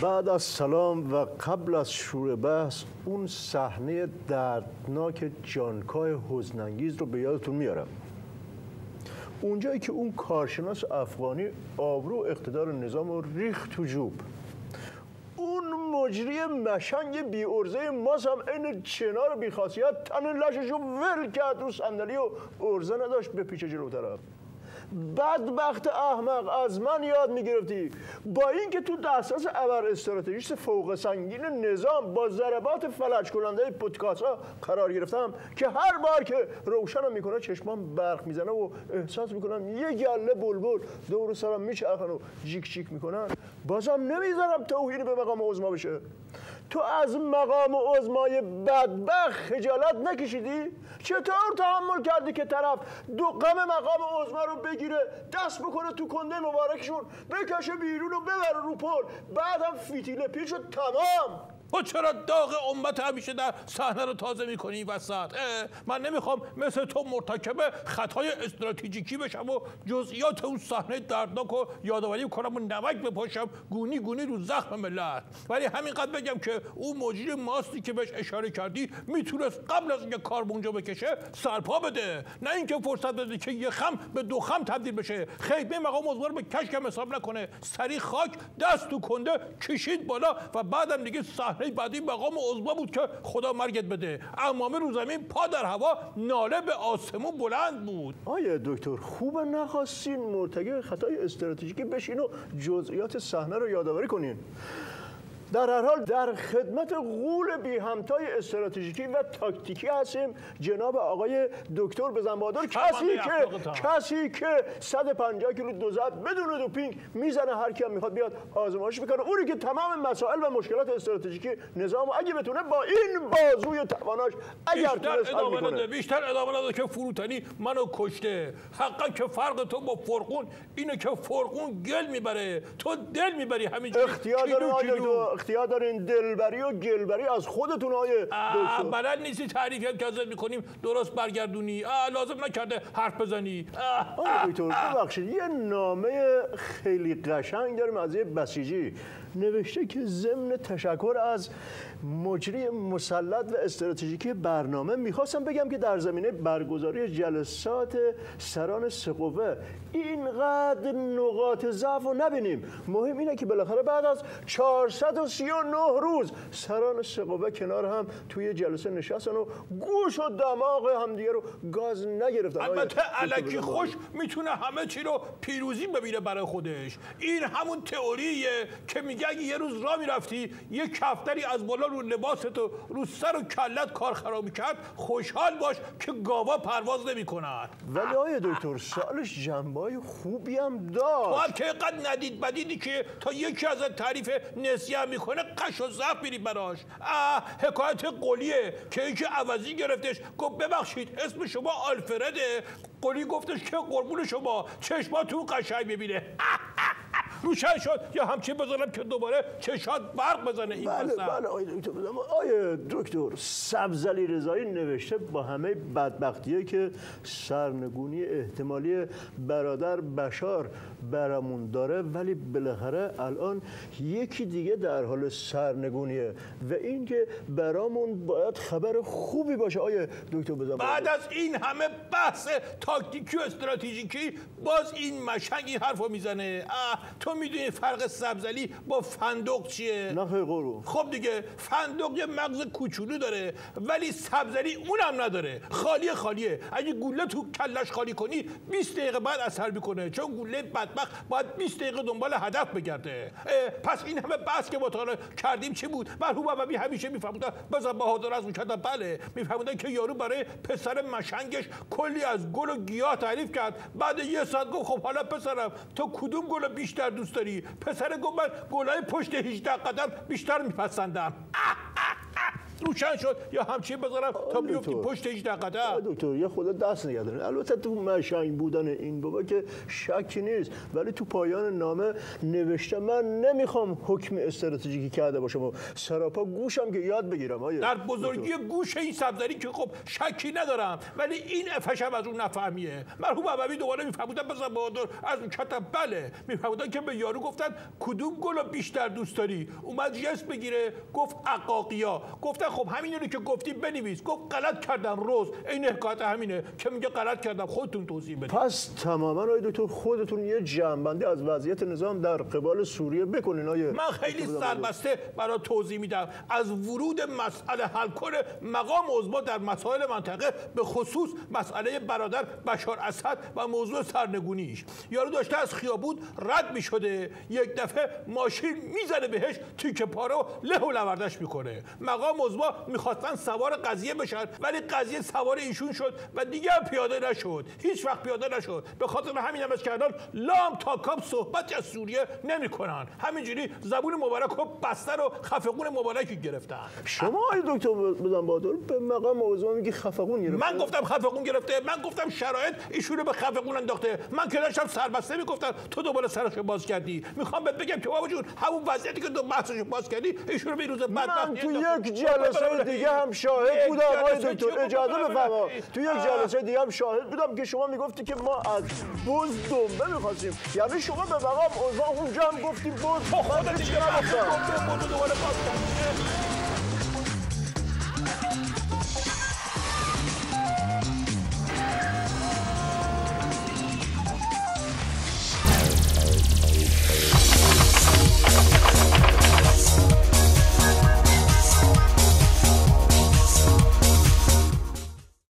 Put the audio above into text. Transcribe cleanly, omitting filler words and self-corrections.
بعد از سلام و قبل از شروع بحث اون صحنه دردناک جانکاه حزن‌انگیز رو به یادتون میارم. اونجایی که اون کارشناس افغانی آبرو اقتدار نظام رو ریخت تو جوب، اون مجری مشنگ بی ارزه ماس هم این چنار بی خاصیت تن لشش رو ول کرد رو صندلی و ارزه نداشت به پیچ جلو طرف. بدبخت احمق، از من یاد میگرفتی. با اینکه تو دسترس ابر استراتژیست فوق سنگین نظام با ضربات فلج کننده پودکاسا قرار گرفتم که هر بار که روشنم میکنه چشمام برق میزنه و احساس میکنم یه گله بلبل دور سرم میچرخن و جیک جیک میکنن، بازم نمیذارم توهین به مقام عظما بشه. تو از مقام عظمای بدبخت خجالت نکشیدی؟ چطور تحمل کردی که طرف دو غم مقام عظما رو بگیره، دست بکنه تو کنده مبارکشون، بکشه بیرون و ببره رو پل، بعدم فیتیل پیل شد تمام؟ و چرا داغ امت همیشه در صحنه رو تازه میکنی وسط؟ من نمیخوام مثل تو مرتکب خطای استراتژیکی بشم و جزئیات اون صحنه دردناک رو یادآوری کنم و نمک بپاشم گونی گونی رو زخم ملت. ولی همینقدر بگم که اون مجری ماستی که بهش اشاره کردی میتونست قبل از اینکه کار به اونجا بکشه سرپا بده، نه اینکه فرصت بده که یه خم به دو خم تبدیل بشه، خیمه مقام عظما رو به کشکم حساب نکنه، سری خاک دست تو کنده کشید بالا و بعدم دیگه صحنه بعدی مقام عظما بود که خدا مرگت بده. امامه رو زمین، پا در هوا، ناله به آسمون بلند بود. آیه دکتر خوبه نخواستین مرتکب خطای استراتژیکی بشین و جزئیات صحنه رو یادآوری کنین. در هر حال در خدمت غول بی همتای استراتژیکی و تاکتیکی هستیم جناب آقای دکتر بزنبادر، کسی که 150 کیلو دوزد بدون دوپینگ میزنه، هر کی هم میخواد بیاد آزمایش میکنه، اونی که تمام مسائل و مشکلات استراتژیکی نظام اگه بتونه با این بازوی تواناش اگر تونست حل میکنه. بیشتر ادامه نده که فروتنی منو کشته. حقا که فرق تو با فرقون اینه که فرقون گل میبره، تو دل میبری. همینجوری اختیار دارین دلبری و گلبری از خودتون آیه دکتر. بلد نیستی تعریفی که ازت میکنیم درست برگردونی. لازم نکرده حرف بزنی. آیه دکتر ببخشید، یه نامه خیلی قشنگ داریم از یه بسیجی نوشته که ضمن تشکر از مجری مسلط و استراتژیکی برنامه میخواستم بگم که در زمینه برگزاری جلسات سران سه قوه اینقدر نقاط ضعف رو نبینیم. مهم اینه که بالاخره بعد از 439 روز سران سه قوه کنار هم توی جلسه نشستن و گوش و دماغ همدیگه رو گاز نگرفتن. البته الکی خوش میتونه همه چی رو پیروزی ببینه برای خودش. این همون تئوریه که میگه اگه یه روز راه میرفتی یه کفتری از بالا رو لباست و رو سر و کلت کار خراب میکرد، خوشحال باش که گاوا پرواز نمیکنن. ولی آیه دکتر سالش جنبه‌های خوبی هم داشت. تو هم که اینقدر ندید بدیدی که تا یکی از تعریف نسیه میکنه قش و زف میری براش. حکایت قلیه که یکی عوضی گرفتش گفت ببخشید اسم شما آلفرده، قلی گفتش که قربون شما چشماتون قشنگ ببینه. روشن شد یا همچین بزنم که دوباره چشات برق بزنه. این بله آیه دکتر سبزعلی رضایی نوشته با همه بدبختیه که سرنگونی احتمالی برادر بشار برامون داره، ولی بالاخره الان یکی دیگه در حال سرنگونیه و این که برامون باید خبر خوبی باشه. آیه دکتر بزن بعد از این همه بحث تاکتیکی و استراتژیکی باز این مشنگ این حرفو میزنه. تو میدونی فرق سبزعلی با فندق چیه؟ نه خیلی قرو. خب دیگه فندق یه مغز کوچولو داره ولی سبزعلی اونم نداره، خالیه. اگه گوله تو کلش خالی کنی 20 دقیقه بعد اثر میکنه، چون گوله بدبخت باید 20 دقیقه دنبال هدف بگرده. پس این همه بحث که با تا کردیم چی بود؟ مرحوم ابوی همیشه میفهموندن، بازم بهادر از میکردن، بله میفهموندن که یارو برای پسر مشنگش کلی از گل و گیاه تعریف کرد. بعد یه ساعت گفت خب حالا پسرم تو کدوم گل بیشتر دوست داری؟ پسر گفت من گلای پشت 18 قدم بیشتر میپسندم. روشن شد یا همچین بذارم تا بیفتی پشت 18 قدم. دکتر یه خدا دست نگه دارین. البته تو مشنگ بودن این بابا که شکی نیست، ولی تو پایان نامه نوشته من نمیخوام حکم استراتژیکی کرده باشم و سراپا گوشم که یاد بگیرم. در بزرگی گوش این سبزری که خب شکی ندارم، ولی این افشم از اون نفهمیه. مرحوم ابوی دوباره میفهمودن بزن بهادر از اون کتب بله میفهمودن که به یارو گفتن کدوم گلو بیشتر دوست داری، اومد جس بگیره گفت عقاقیا. گفتن خب همین رو که گفتی بنویس. گفت غلط کردم روز. این حکایت همینه که میگه غلط کردم، خودتون توضیح بدید. پس تماما آقای دکتر خودتون یه جمع‌بندی از وضعیت نظام در قبال سوریه بکنین. من خیلی سربسته برای توضیح میدم. از ورود مسئله حل کنه مقام عظما در مسائل منطقه، به خصوص مسئله برادر بشار اسد و موضوع سرنگونیش. یارو داشته از خیابون رد میشده، یک دفعه ماشین میزنه بهش، تیکه پاره و له و لوردش میکنه. مقام عظما میخواستن سوار قضیه بشن، ولی قضیه سوار ایشون شد و دیگه پیاده نشد. هیچ وقت پیاده نشد. به خاطر همین هم است که الان لام تا کام صحبت از سوریه نمیکنن. همینجوری زبون مبارک رو بستن و خفقون مبارکی گرفتن. شما آقای دکتر بزن بهادر به مقام عظما میگی خفقون گرفته؟ من گفتم خفقون گرفته؟ من گفتم شرایط ایشون رو به خفقون انداخته؟ من که داشتم سربسته میگفتم تو دوباره سرشو باز کردی. میخوام بهت بگم که بابا جون همون وضعیتی که تو بحثشو باز کردی ایشون رو به روز بعد من تو یک جلسه دیگه هم شاهد بودم آقای دکتر، اجازه بفرما. تو یک جلسه دیگه هم شاهد بودم که شما میگفتی که ما از بز دنبه میخواستیم. یعنی شما به مقام عظما اونجا هم گفتیم بز. خودت دیگه دوباره باز کردی.